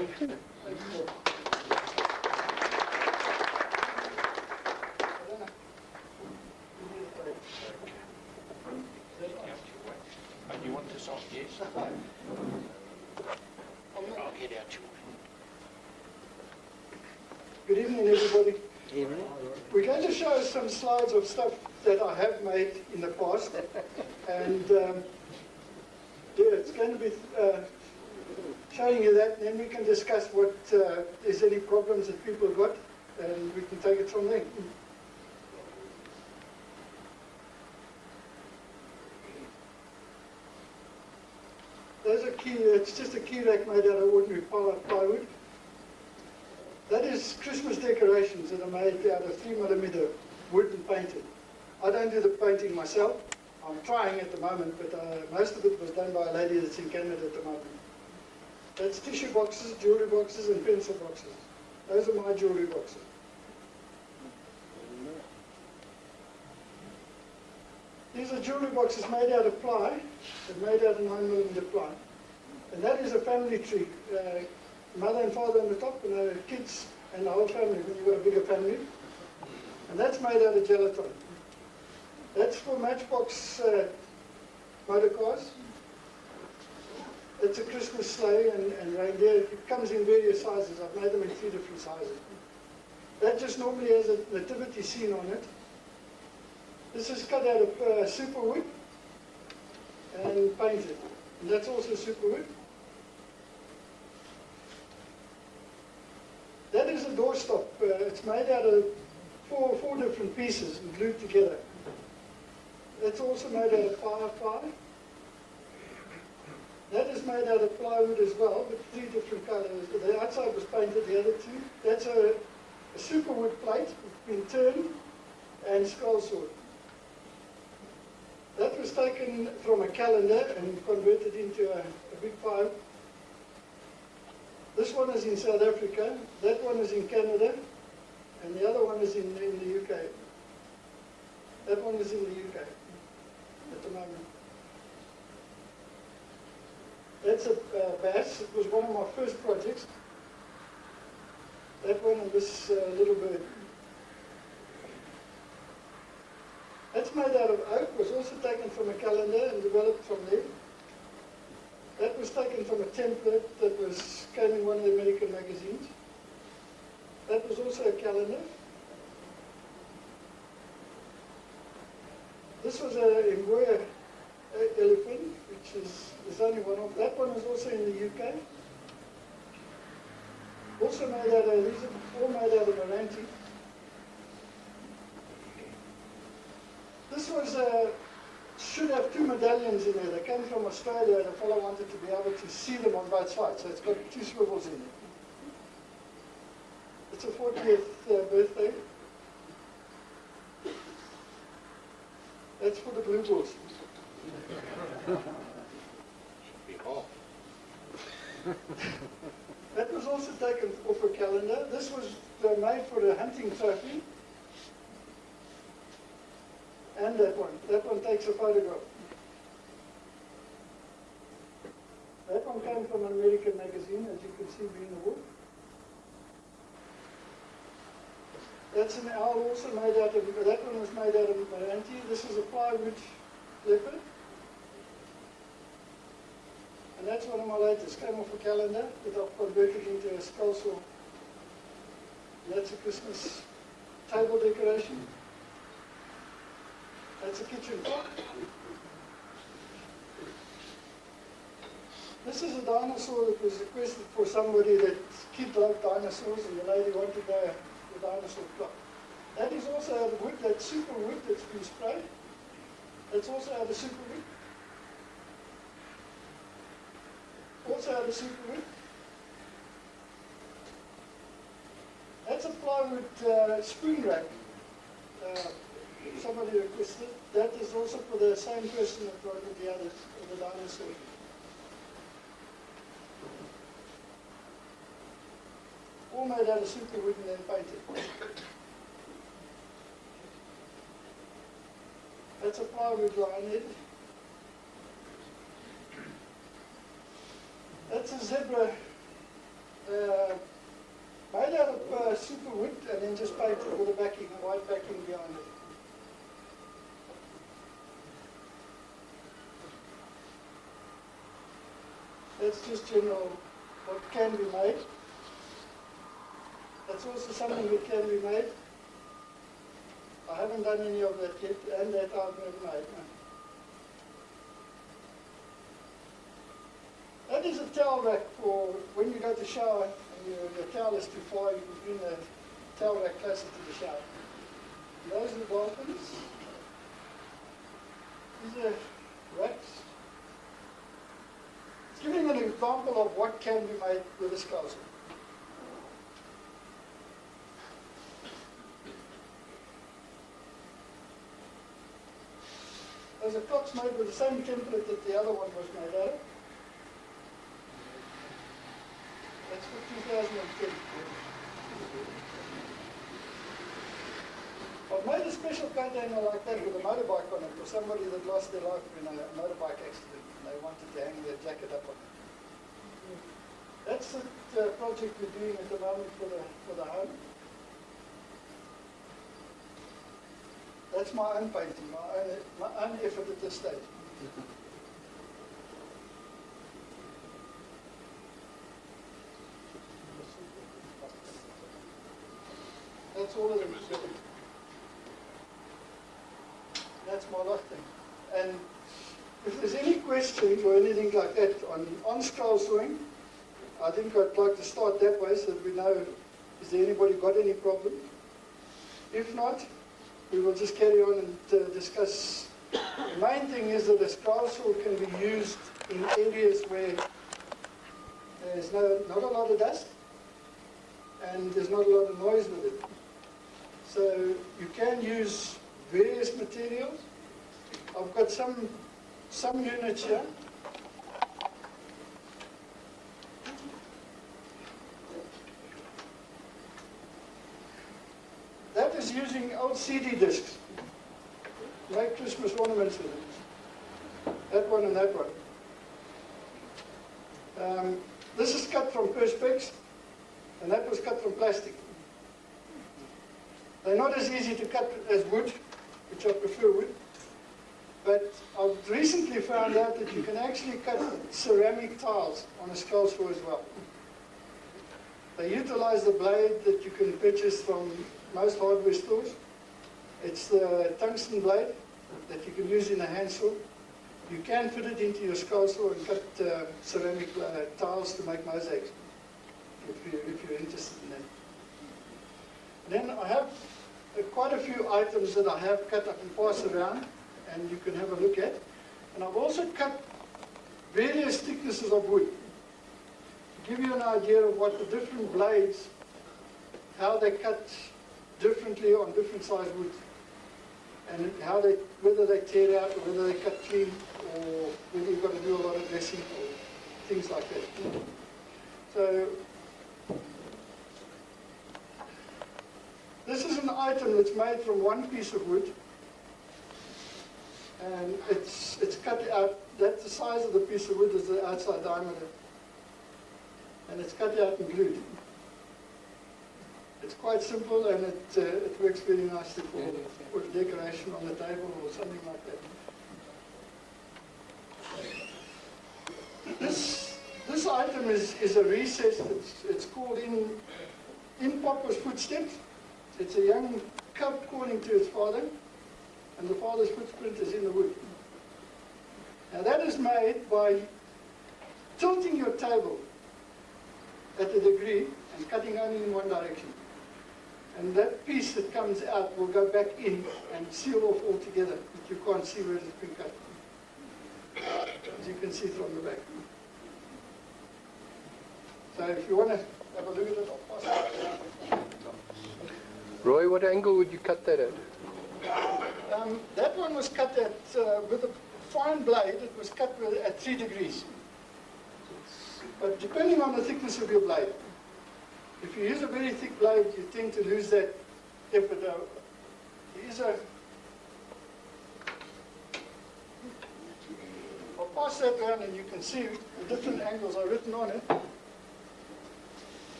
You want this off, yes? I'll get out your way. Good evening, everybody. Evening. We're going to show some slides of stuff that I have made in the past, and it's going to be showing you that, and then we can discuss what there's any problems that people got, and we can take it from there. There's a key. It's just a key rack made out of ordinary plywood. That is Christmas decorations that are made out of 3mm wood and painted. I don't do the painting myself. I'm trying at the moment, but most of it was done by a lady that's in Canada at the moment. That's tissue boxes, jewelry boxes, and pencil boxes. Those are my jewelry boxes. These are jewelry boxes made out of ply, and made out of 9mm ply. And that is a family tree. Mother and father on the top, and the kids and the whole family when you've got a bigger family. And that's made out of gelatin. That's for Matchbox motor cars. It's a Christmas sleigh and reindeer. It comes in various sizes. I've made them in 3 different sizes. That just normally has a nativity scene on it. This is cut out of super wood and painted. And that's also super wood. That is a doorstop. It's made out of four different pieces and glued together. That's also made out of firefly. That is made out of plywood as well, but 3 different colors. The outside was painted, the other 2. That's a super wood plate, been turned, and skull sword. That was taken from a calendar and converted into a big file. This one is in South Africa, that one is in Canada, and the other one is in the UK. That one is in the UK at the moment. That's a bass. It was one of my first projects. That one and this little bird. That's made out of oak, was also taken from a calendar and developed from there. That was taken from a template that came in one of the American magazines. That was also a calendar. This was a ERWA elephant, which is only one of. That one is also in the UK. Also made out of, these are all made out of Meranti. This was should have 2 medallions in there. They came from Australia and a fellow wanted to be able to see them on both sides. So it's got 2 swivels in it. It's a 40th birthday. That's for the blue bulls. That was also taken off a calendar. This was made for a hunting trophy. And that one takes a photograph. That one came from an American magazine, as you can see being the wood. That's an owl also made out of, that one was made out of Meranti. This is a plywood leopard. And that's one of my latest, came off a calendar that I've converted into a skull saw. And that's a Christmas table decoration. That's a kitchen clock. This is a dinosaur that was requested for somebody that kid loved dinosaurs, and the lady wanted the dinosaur clock. That is also out of wood, that's super wood that's been sprayed. That's also out of super wood. Also out of super wood. That's a plywood spoon rack. Somebody requested. That is also for the same person that brought the others, the dinosaur. All made out of super wood and then painted. That's a plywood lion head. That's a zebra Made out of super wood and then just painted with a backing, a white backing behind it. That's just general what can be made. That's also something that can be made. I haven't done any of that yet, and that I've never made. No. That is a towel rack for when you go to shower and your towel is too far, you can bring the towel rack closer to the shower. Those are the balconies. These are racks. It's giving an example of what can be made with a skull saw. There's a clock's made with the same template that the other one was made out of. That's for 2010. I've made a special container like that with a motorbike on it for somebody that lost their life in a motorbike accident and they wanted to hang their jacket up on it. That's the project we're doing at the moment for the home. That's my own painting, my own effort at this stage. That's all of them. That's my lot thing. And if there's any questions or anything like that on scroll sawing, I think I'd like to start that way so that we know, is there anybody got any problem? If not, we will just carry on and discuss. The main thing is that a scroll saw can be used in areas where there's not a lot of dust and there's not a lot of noise with it. So you can use various materials. I've got some units here. That is using old CD discs. Make Christmas ornaments with it. That one and that one. This is cut from Perspex, and that was cut from plastic. They're not as easy to cut as wood, which I prefer wood. But I've recently found out that you can actually cut ceramic tiles on a skull saw as well. They utilize the blade that you can purchase from most hardware stores. It's the tungsten blade that you can use in a handsaw. You can fit it into your skull saw and cut ceramic tiles to make mosaics, if you're interested in that. Then I have quite a few items that I have cut up and pass around, and you can have a look at. And I've also cut various thicknesses of wood to give you an idea of what the different blades, how they cut differently on different size wood, and how whether they tear out or whether they cut clean, or whether you've got to do a lot of dressing or things like that. So this is an item that's made from one piece of wood, and it's cut out. That's the size of the piece of wood is the outside diameter, and it's cut out and glued. It's quite simple, and it works very nicely for decoration on the table or something like that. This item is a recess. It's called in Papa's footsteps. It's a young cub calling to its father, and the father's footprint is in the wood. Now that is made by tilting your table at a degree and cutting only in one direction. And that piece that comes out will go back in and seal off altogether, but you can't see where it's been cut. As you can see from the back. So if you want to have a look at it, I'll pass it. Roy, what angle would you cut that at? That one was cut at, with a fine blade, it was cut at 3 degrees. But depending on the thickness of your blade. If you use a very thick blade, you tend to lose that effort. I'll pass that around and you can see the different angles are written on it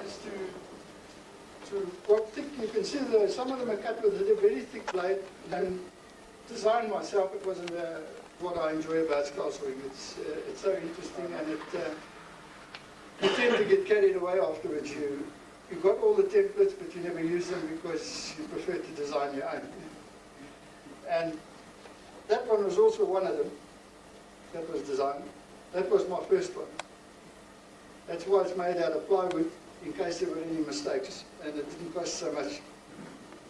as to what thick you can see there, some of them are cut with a very thick blade, and design myself, it wasn't what I enjoy about skull sawing. It's so interesting, and you tend to get carried away afterwards. You've got all the templates, but you never use them because you prefer to design your own. And that one was also one of them that was designed. That was my first one. That's why it's made out of plywood, in case there were any mistakes, and it didn't cost so much.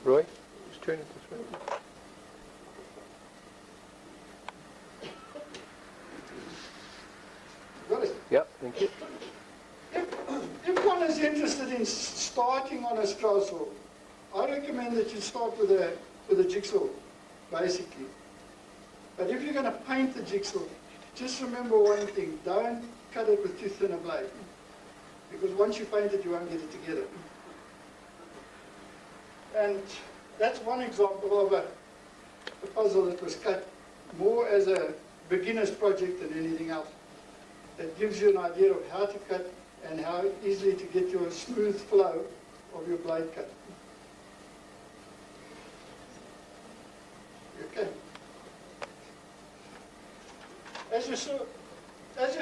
Roy, just turn it this way. Got it? Yeah, thank you. If one is interested in starting on a scroll saw, I recommend that you start with a jigsaw, basically. But if you're going to paint the jigsaw, just remember one thing: don't cut it with too thin a blade, because once you paint it, you won't get it together. And that's one example of a puzzle that was cut more as a beginner's project than anything else. That gives you an idea of how to cut and how easily to get your smooth flow of your blade cut. Okay. As you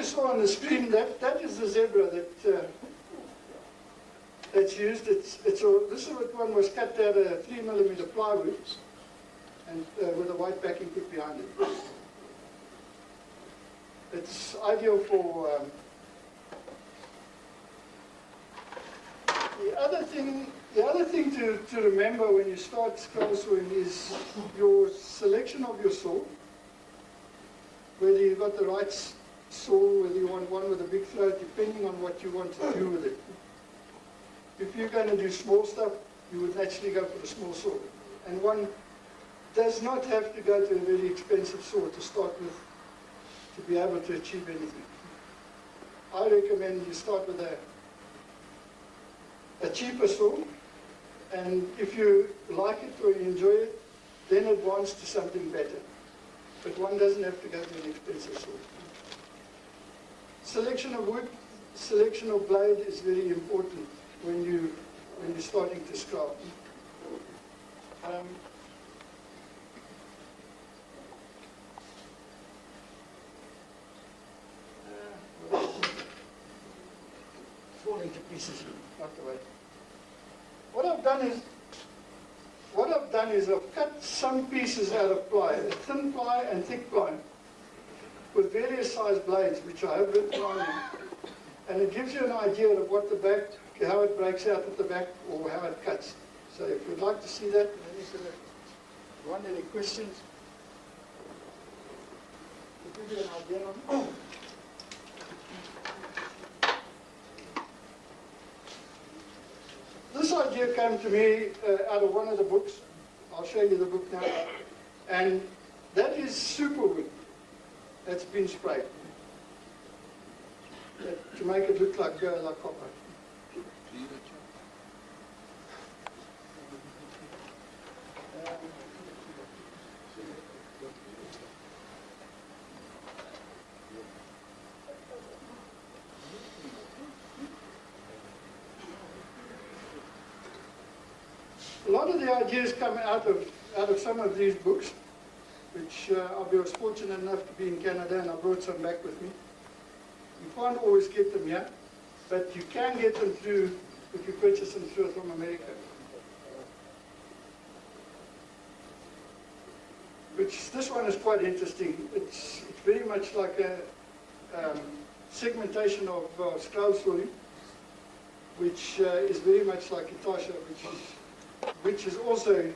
saw on the screen, that is the zebra that's used. This one was cut out of 3mm plywood and with a white backing put behind it. It's ideal for the other thing to remember when you start scroll sawing is your selection of your saw. Whether you've got the right saw, whether you want one with a big throat, depending on what you want to do with it. If you're going to do small stuff, you would naturally go for the small saw. And one does not have to go to a very expensive saw to start with to be able to achieve anything. I recommend you start with a cheaper saw, and if you like it or you enjoy it, then advance to something better. But one doesn't have to go to an expensive saw. Selection of wood, selection of blade is very important when you're starting to scrap. Falling to pieces, not the way. What I've done is I've cut some pieces out of ply, thin ply and thick ply, with various size blades, which I have written on them. And it gives you an idea of what the back, how it breaks out at the back, or how it cuts. So if you'd like to see that, let me see that. Want any questions? To give you an idea on it. This idea came to me out of one of the books. I'll show you the book now. And that is superwood that's been sprayed to make it look like copper. A lot of the ideas come out of some of these books, which I was fortunate enough to be in Canada, and I brought some back with me. You can't always get them here, but you can get them through, if you purchase them through from America. This one is quite interesting. It's very much like a segmentation of scroll sawing, which is very much like Itasha, which is also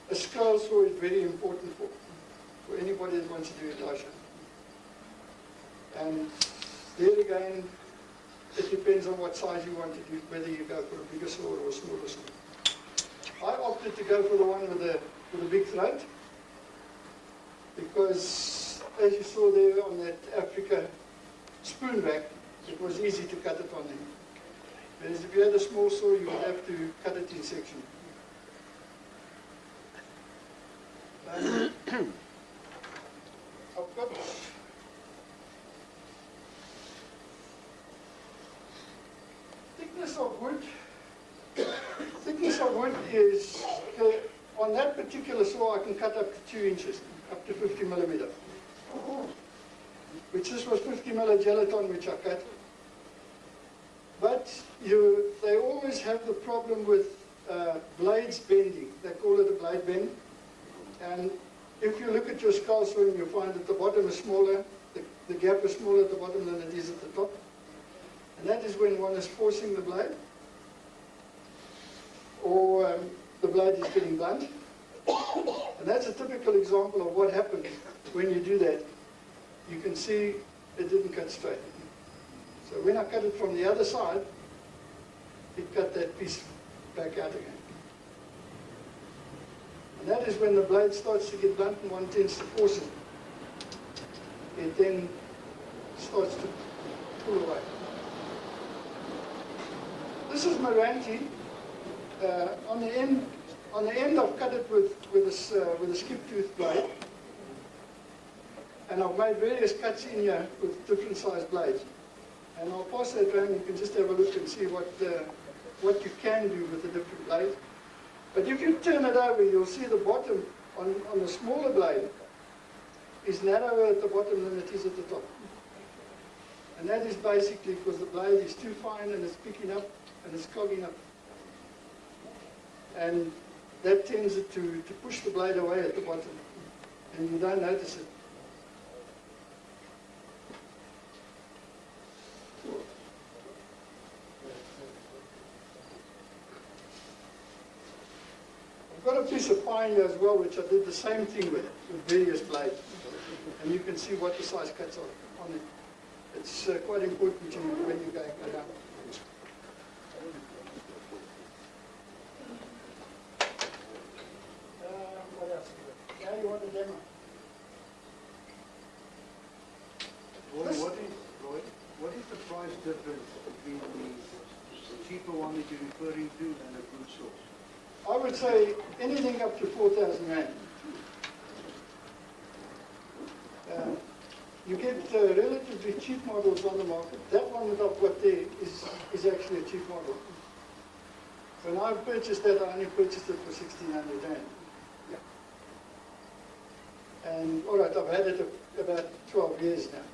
a scroll saw is very important for anybody that wants to do Itasha. And there again, it depends on what size you want to do, whether you go for a bigger saw or a smaller saw. I opted to go for the one with a big throat, because as you saw there on that Africa spoon back, it was easy to cut it on them. Whereas if you had a small saw, you would have to cut it in section. I've got thickness of wood thickness of wood is, on that particular saw I can cut up to 2 inches, up to 50 millimeter. Which this was 50 mil gelatin which I cut. But they always have the problem with blades bending. They call it a blade bend. And if you look at your skull swing, you'll find that the bottom is smaller, the gap is smaller at the bottom than it is at the top. And that is when one is forcing the blade, or the blade is getting blunt. And that's a typical example of what happens when you do that. You can see it didn't cut straight. So when I cut it from the other side, it cut that piece back out again. And that is when the blade starts to get blunt and one tends to force it. It then starts to pull away. This is Moranti. On the end, I've cut it with a skip tooth blade. And I've made various cuts in here with different sized blades. And I'll pass that around. You can just have a look and see what you can do with the different blades. But if you turn it over, you'll see the bottom on the smaller blade is narrower at the bottom than it is at the top. And that is basically because the blade is too fine and it's picking up and it's clogging up. And that tends to push the blade away at the bottom. And you don't notice it. I've got a piece of pine here as well, which I did the same thing with various blades. And you can see what the size cuts are on it. It's quite important to you when you're going around. What else? Now you want a demo? What is the price difference between the cheaper one that you're referring to and a good source? I would say anything up to 4,000 Rand. You get relatively cheap models on the market. That one that I've got there is actually a cheap model. When I purchased that, I only purchased it for 1,600 Rand. And all right, I've had it about 12 years now.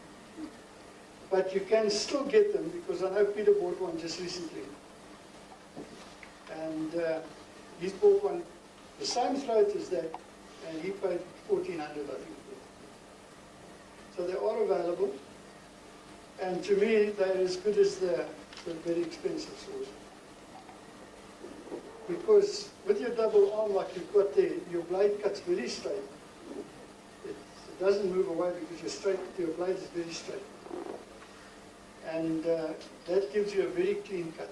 But you can still get them because I know Peter bought one just recently. And he's bought one the same throat as that, and he paid 1,400, I think. So they are available, and to me, they're as good as the very expensive saws. Because with your double arm like you've got there, your blade cuts very straight. It doesn't move away because your blade is very straight. And that gives you a very clean cut.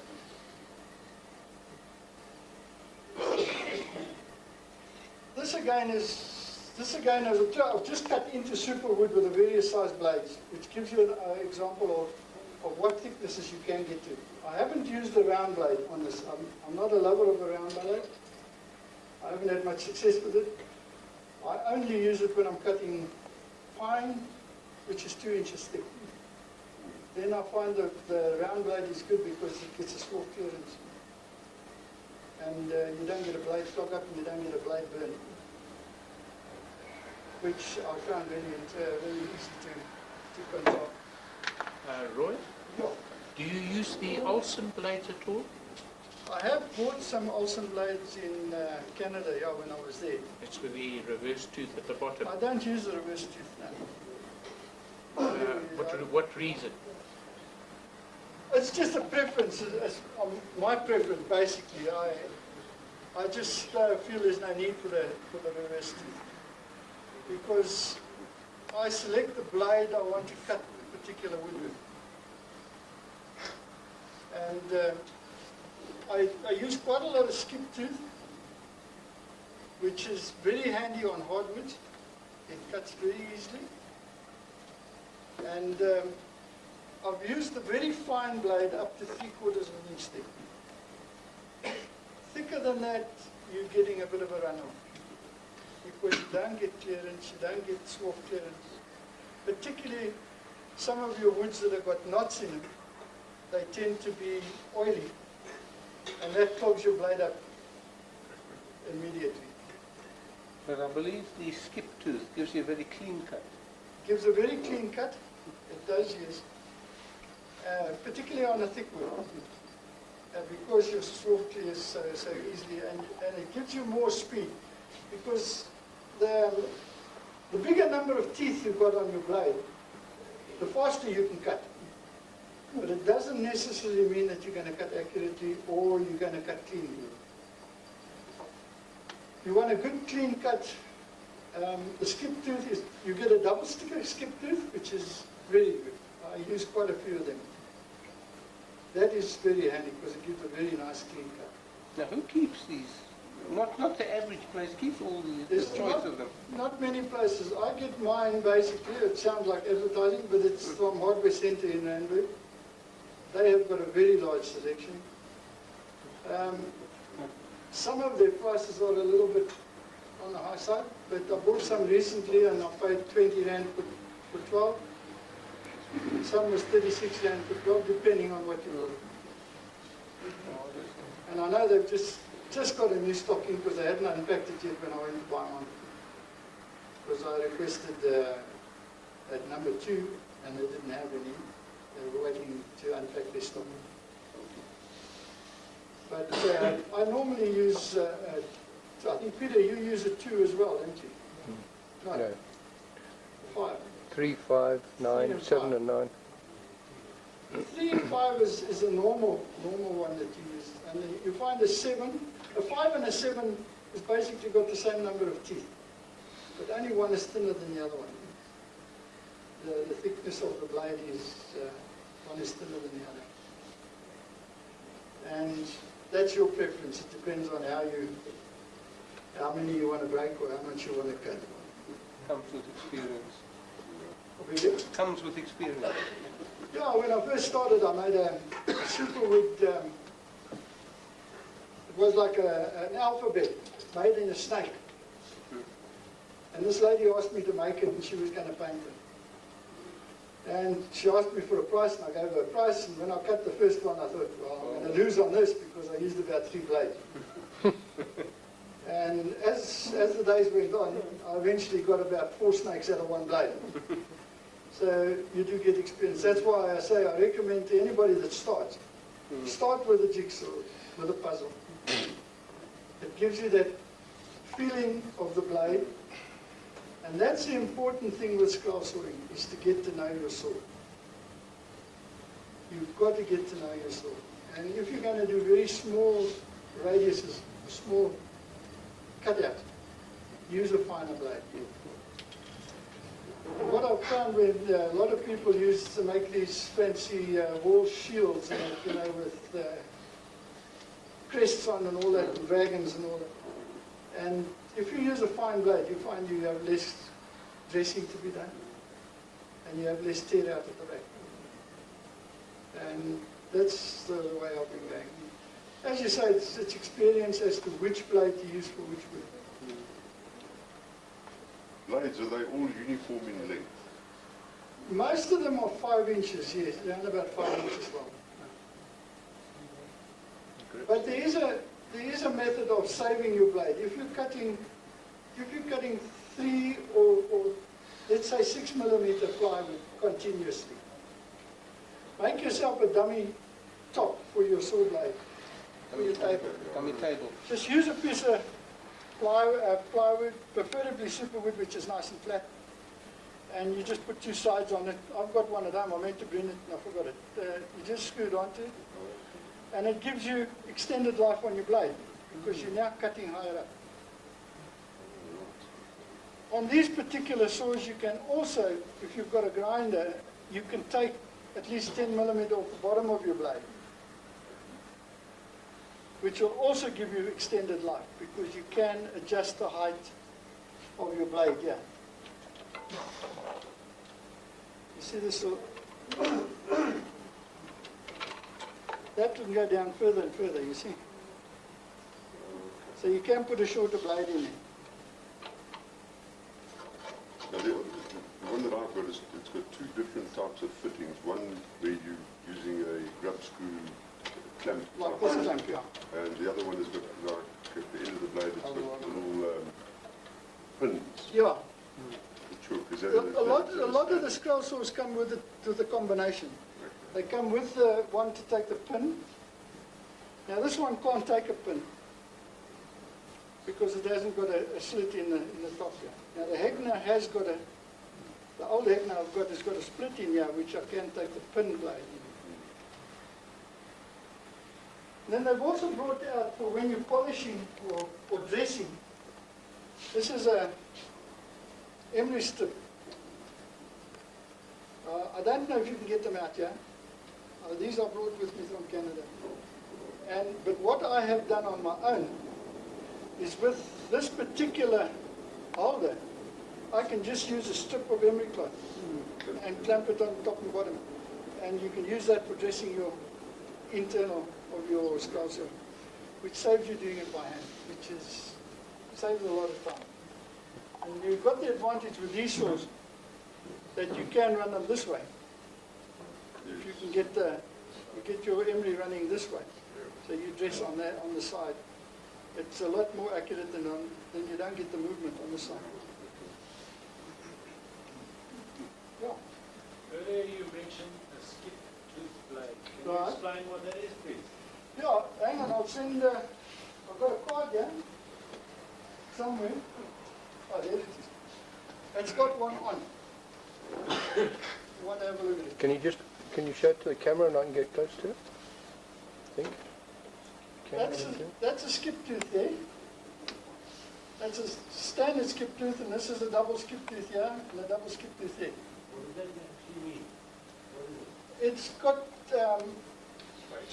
This again is I've just cut into super wood with the various size blades, which gives you an example of what thicknesses you can get to. I haven't used a round blade on this. I'm not a lover of a round blade. I haven't had much success with it. I only use it when I'm cutting pine, which is 2 inches thick. Then I find that the round blade is good because it gets a small clearance. And you don't get a blade clog up and you don't get a blade burn, which I found very easy to control. Roy, Yeah. do you use the Olsen blades at all? I have bought some Olsen blades in Canada, when I was there. It's with the reverse tooth at the bottom. I don't use the reverse tooth now. What reason? It's just a preference. My preference, basically. I just feel there's no need for the reverse tooth. Because I select the blade I want to cut a particular wood with. And I use quite a lot of skip tooth, which is very handy on hardwood. It cuts very easily. And I've used a very fine blade up to 3/4 of an inch thick. Thicker than that, you're getting a bit of a runoff. Because you don't get clearance, you don't get swarf clearance. Particularly some of your woods that have got knots in them, they tend to be oily. And that clogs your blade up immediately. But I believe the skip tooth gives you a very clean cut. Gives a very clean cut. It does, yes. Particularly on a thick wood. Because your saw clears so easily, and it gives you more speed. Because the bigger number of teeth you've got on your blade, the faster you can cut. But it doesn't necessarily mean that you're going to cut accurately or you're going to cut cleanly. You want a good clean cut. The skip tooth is, you get a double sticker skip tooth, which is very good. I use quite a few of them. That is very handy because it gives a very nice clean cut. Now, who keeps these? Not the average place keeps all the There's choice of them. Not many places. I get mine basically, it sounds like advertising, but it's from Hardware Centre in Randburg. They have got a very large selection. Some of their prices are a little bit on the high side, but I bought some recently and I paid 20 Rand for 12. Some was 36 Rand per 12, depending on what you order. And I know they've just got a new stock in because they hadn't unpacked it yet when I went to buy one. Because I requested at number 2 and they didn't have any. They were waiting to unpack their stock. But I normally use, I think Peter, you use a 2 as well, don't you? No. 5. 3, 5, 9, 7 and 9. 3 and 5 is a normal one that you use. And then you find a 7, a 5 and a 7 is basically got the same number of teeth. But only one is thinner than the other one. The thickness of the blade is, one is thinner than the other. And that's your preference. It depends on how many you want to break or how much you want to cut. Comes with experience. Comes with experience. Yeah, when I first started, I made a superwood, it was like an alphabet made in a snake. And this lady asked me to make it and she was going to paint it. And she asked me for a price and I gave her a price, and when I cut the first one I thought, well, I'm going to lose on this because I used about 3 blades. And as the days went on, I eventually got about 4 snakes out of 1 blade. So you do get experience. That's why I say I recommend to anybody that starts, start with a jigsaw, with a puzzle. It gives you that feeling of the blade. And that's the important thing with scroll sawing, is to get to know your saw. You've got to get to know your saw. And if you're going to do very small radiuses, small cutout, use a finer blade. What I've found when a lot of people use to make these fancy wall shields, and you know, with crests on and all that, and dragons and all that. And if you use a fine blade, you find you have less dressing to be done, and you have less tear out at the back. And that's the way I've been going. As you say, it's experience as to which blade to use for which wood. Blades, are they all uniform in length? Most of them are 5 inches, yes, around about 5 inches long. But there is a method of saving your blade. If you're cutting 3 or let's say 6 millimeter plywood continuously, make yourself a dummy top for your saw blade, for your table. Dummy table. Just use a piece of plywood, preferably superwood, which is nice and flat, and you just put 2 sides on it. I've got one at home. I meant to bring it and I forgot it. You just screw it onto it, and it gives you extended life on your blade because you're now cutting higher up. On these particular saws, you can also, if you've got a grinder, you can take at least 10 millimeter off the bottom of your blade, which will also give you extended life because you can adjust the height of your blade here. You see this? That can go down further and further, you see. So you can put a shorter blade in there. Now, the one that I've got is, it's got 2 different types of fittings. One where you're using a grub screw clamp, Like this clamp, yeah. and the other one has got like at the end of the blade, it's got little pins. Yeah. The chook, is that A lot of the scroll saws come with the combination. They come with the one to take the pin. Now this one can't take a pin because it hasn't got a slit in the top here. Now the Hegner has got the old Hegner I've got has got a split in here which I can take the pin blade. Then they've also brought out for when you're polishing or dressing. This is a emery strip. I don't know if you can get them out here. These are brought with me from Canada. But what I have done on my own is with this particular holder, I can just use a strip of emery cloth and clamp it on top and bottom. And you can use that for dressing your internal of your scroll saw, which saves you doing it by hand, saves a lot of time. And you've got the advantage with these saws that you can run them this way. If you can get your emery running this way, so you dress on the side, it's a lot more accurate than you don't get the movement on the side. Yeah. Earlier you mentioned a skip tooth blade. Can you Right. explain what that is, please? Yeah, hang on, I've got a card here, somewhere. Oh, there it is. It's got one on. You want to have a look at it? Can you show it to the camera and I can get close to it? I think. That's a skip tooth there. That's a standard skip tooth, and this is a double skip tooth here, and a double skip tooth there. What does that actually mean? What is it? It's got,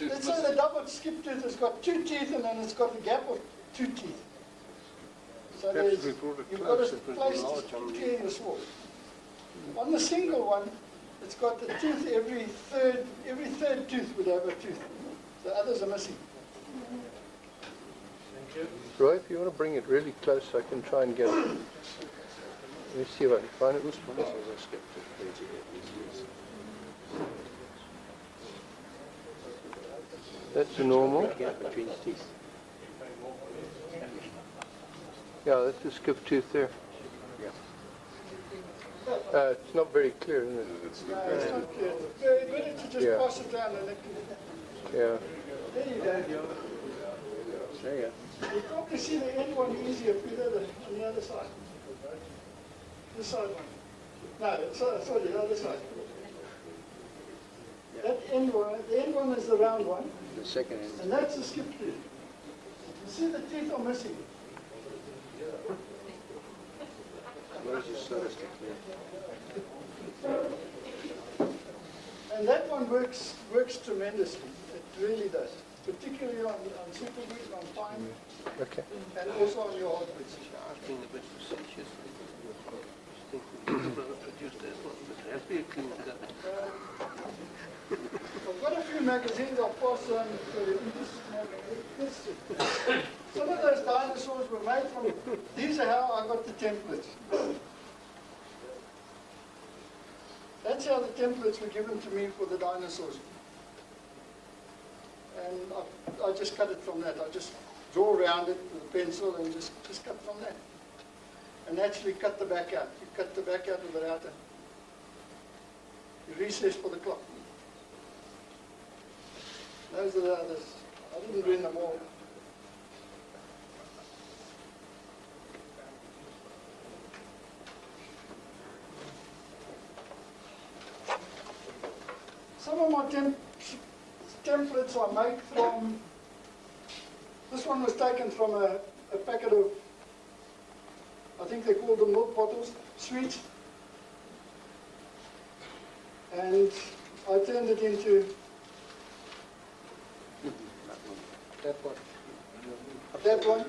let's say the double skip tooth has got 2 teeth, and then it's got a gap of 2 teeth. So Perhaps we brought it you've close, got a it was place large to on clear your sword. On the single one, it's got the tooth every third tooth would have a tooth. The others are missing. Thank you. Roy, if you want to bring it really close, I can try and get it. Let me see if I can find it. That's a normal. Yeah, that's a skip tooth there. It's not very clear, isn't it? No, it's not clear. Very better to just pass it down and it can... Yeah. There you go. There you You probably see the end one easier if you're on the other side. This side one. No, sorry, the other side. That end one, the end one is the round one. the second end. And that's the skip tooth. You see the teeth are missing. What is your service And that one works tremendously. It really does. Particularly on super glue, on fine, Okay. and also on your hardwoods. I was being a bit facetious. I think we could produce that one, but it has to be a clean cut. I've got a few magazines I'll pass on for you. Some of those dinosaurs were made from, these are how I got the templates. That's how the templates were given to me for the dinosaurs. And I just cut it from that. I just draw around it with a pencil and just cut from that. And actually cut the back out. You cut the back out with the router. You recess for the clock. Those are the others. I didn't bring them all. Some of my templates I make from, this one was taken from a packet of, I think they call them milk bottles, sweets. And I turned it into that one.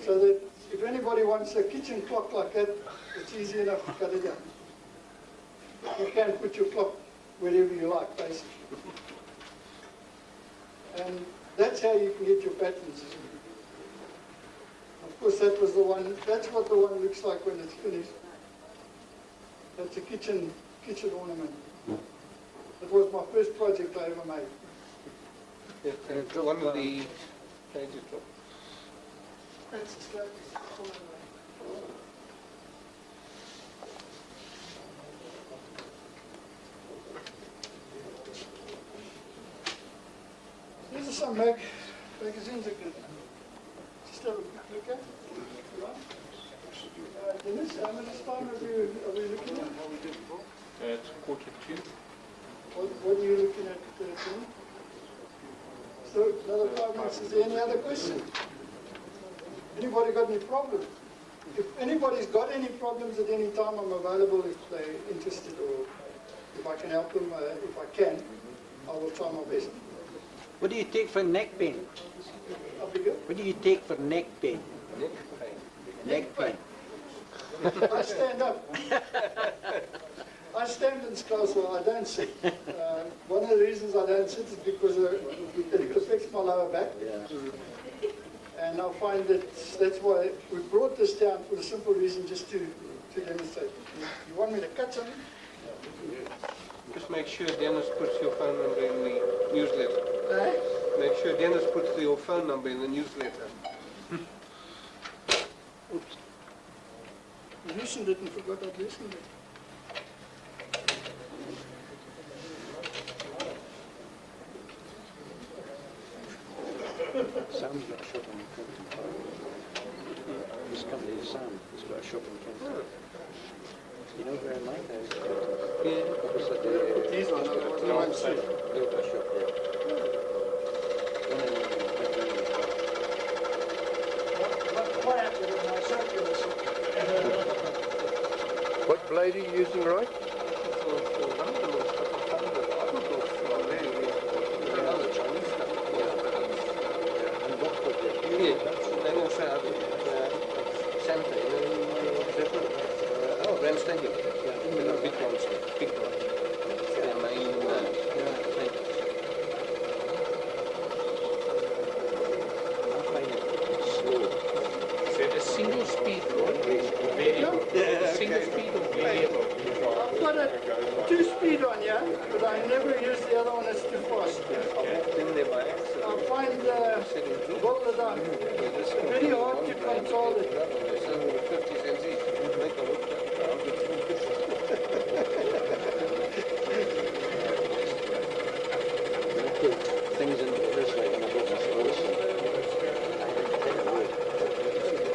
So that if anybody wants a kitchen clock like that, it's easy enough to cut it down. You can put your clock wherever you like, basically. And that's how you can get your patterns. Of course, that was the one, that's what the one looks like when it's finished. That's a kitchen ornament. It was my first project I ever made. And one of the page is from? That's just like, these are some magazines that can just have a quick look at. Dennis, how much time are we looking at? It's 1:45. What are you looking at, Tim? So, another 5 minutes. Is there any other question? Anybody got any problem? If anybody's got any problems at any time, I'm available if they're interested, or if I can help them, if I can, I will try my best. What do you take for neck pain? I'll be good. What do you take for neck pain? Neck pain. I stand up. I stand in Scottsdale, I don't sit. One of the reasons I don't sit is because it affects my lower back. Yeah. And I find that that's why we brought this down for the simple reason just to demonstrate. You want me to cut something? Just make sure Dennis puts your phone number in the newsletter. Eh? Make sure Dennis puts your phone number in the newsletter. Oops. I listened it and forgot I'd listened it. Sam's got a shop in Kempton Park. This company is Sam. He's got a shop in Kempton. You know where my house is? Yeah. Opposite the These ones are the ones I want. Ilka shop there. One in What happened in my circular? What blade are you using, Roy? For one of them, it's got a folder. I would go for there. Yeah. Other Chinese stuff. and what for the Yeah, they also have Santa oh, Ramstein. Yeah, big ones. Big ones. Their main thing. I find it slow. Is it a single speed road? Variable? Single speed or variable? I've got a 2-speed on here, but I never use the other one, it's too fast. I walked in there by accident. I find well done. It's very hard to control it. 50 cents each. Make a look When I put things into this, like when I bought my Olsen, I had to take it away.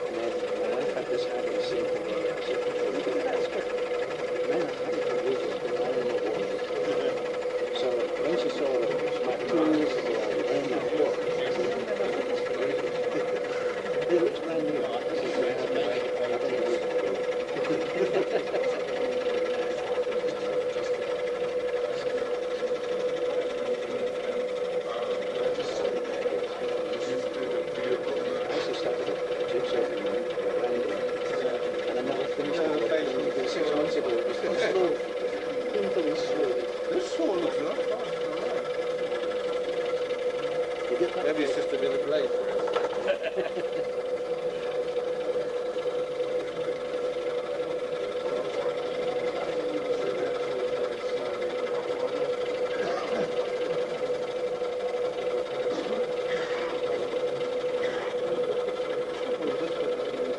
And then my wife had this habit of saying to me, she said, look at that, it's got, man, I've had it for ages, but I don't know what it is. So when she saw my tools and my work, it looks brand new. She said, I've been using it. I actually started a jigsaw from and I never finished it. About 6 months ago. It was so slow. Painfully slow. This saw looks a lot faster. You get that? Maybe it's just a bit of blade for it.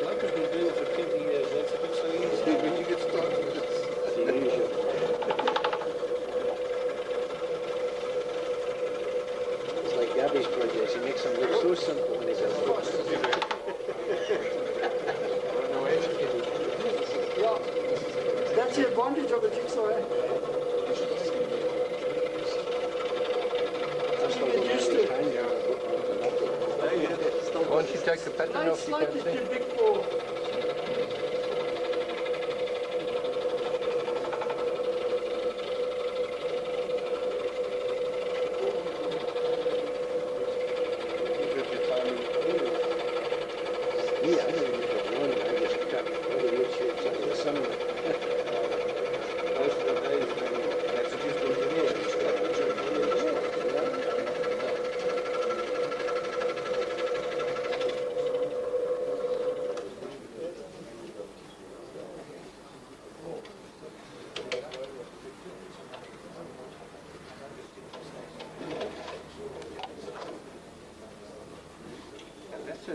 Like I've been doing it for 20 years, that's a bit so easy when you get started. It's the usual. It's like Gabby's projects. He makes them look so simple when he says, Yeah, that's the advantage of a jigsaw. Eh? that's You get used to it. Once you take the pattern It's off, you can slightly see. too big for. Yeah, I don't even put it on. I just cut all the weird shapes out of the sunlight. Most of the days when that's just engineers.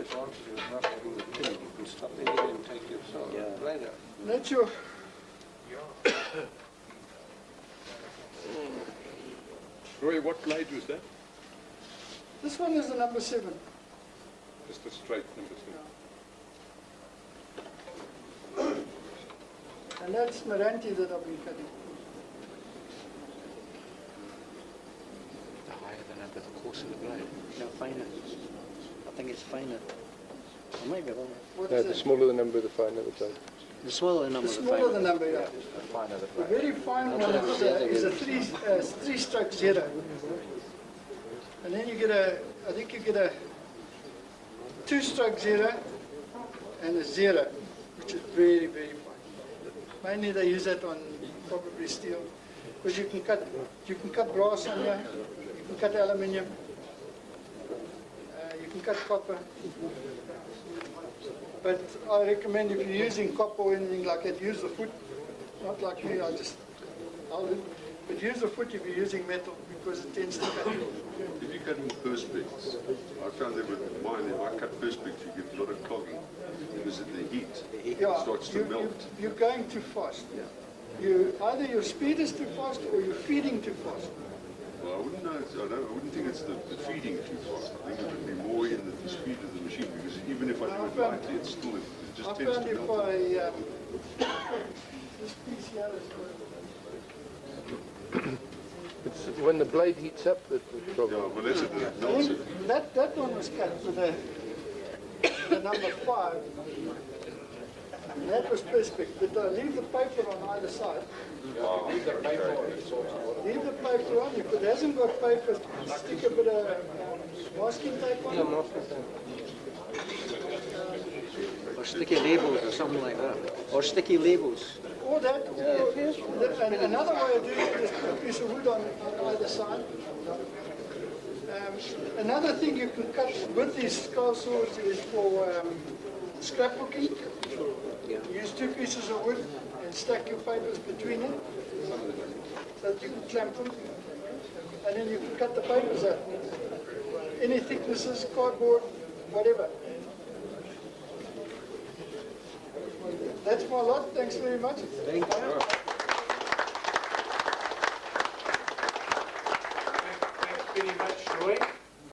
disadvantage of not having the pin. You can stop anywhere and take your blade out. That's your, Roy, what blade was that? this one is the number 7. Just a straight number 7. And that's Meranti that I've been cutting. The higher the number, the coarser the blade. No, finer. I think it's finer. I might be wrong. What's No, the that? smaller the number, the finer the blade. The smaller the The number, the smaller finer. the number, yeah. The finer the The blade. very fine one is a three-stroke 0. And then you get I think you get a 2-stroke 0 and a 0, which is very, very fine. Mainly they use that on probably steel, because you can cut brass on here, you can cut aluminium, you can cut copper. But I recommend if you're using copper or anything like that, use the foot. Not like me, I'll but use the foot if you're using metal, because it tends to cut. If you cut in perspex, I found that with mine, if I cut perspex, you get a lot of clogging because of the heat. Yeah, starts to melt. you're going too fast. Either your speed is too fast or you're feeding too fast. Well, I wouldn't know. I wouldn't think it's the feeding too fast. I think it would be more in the speed of the machine, because even if I do it lightly, it just I tends found to if melt. this piece here is It's when the blade heats up that the Yeah, problem. well, that's it. It melts it. that one was cut with the number 5. And that was perspex, but leave the paper on either side. Leave the paper on. If it hasn't got paper, stick a bit of masking tape on it. Or sticky labels or something like that. Or sticky labels. Or that, and another way of doing it is put a piece of wood on either side. Another thing you can cut with these skull saws is for scrapbooking. Use 2 pieces of wood and stack your papers between them so that you can clamp them. And then you can cut the papers out. Any thicknesses, cardboard, whatever. That's my lot. Thanks very much. Thank you.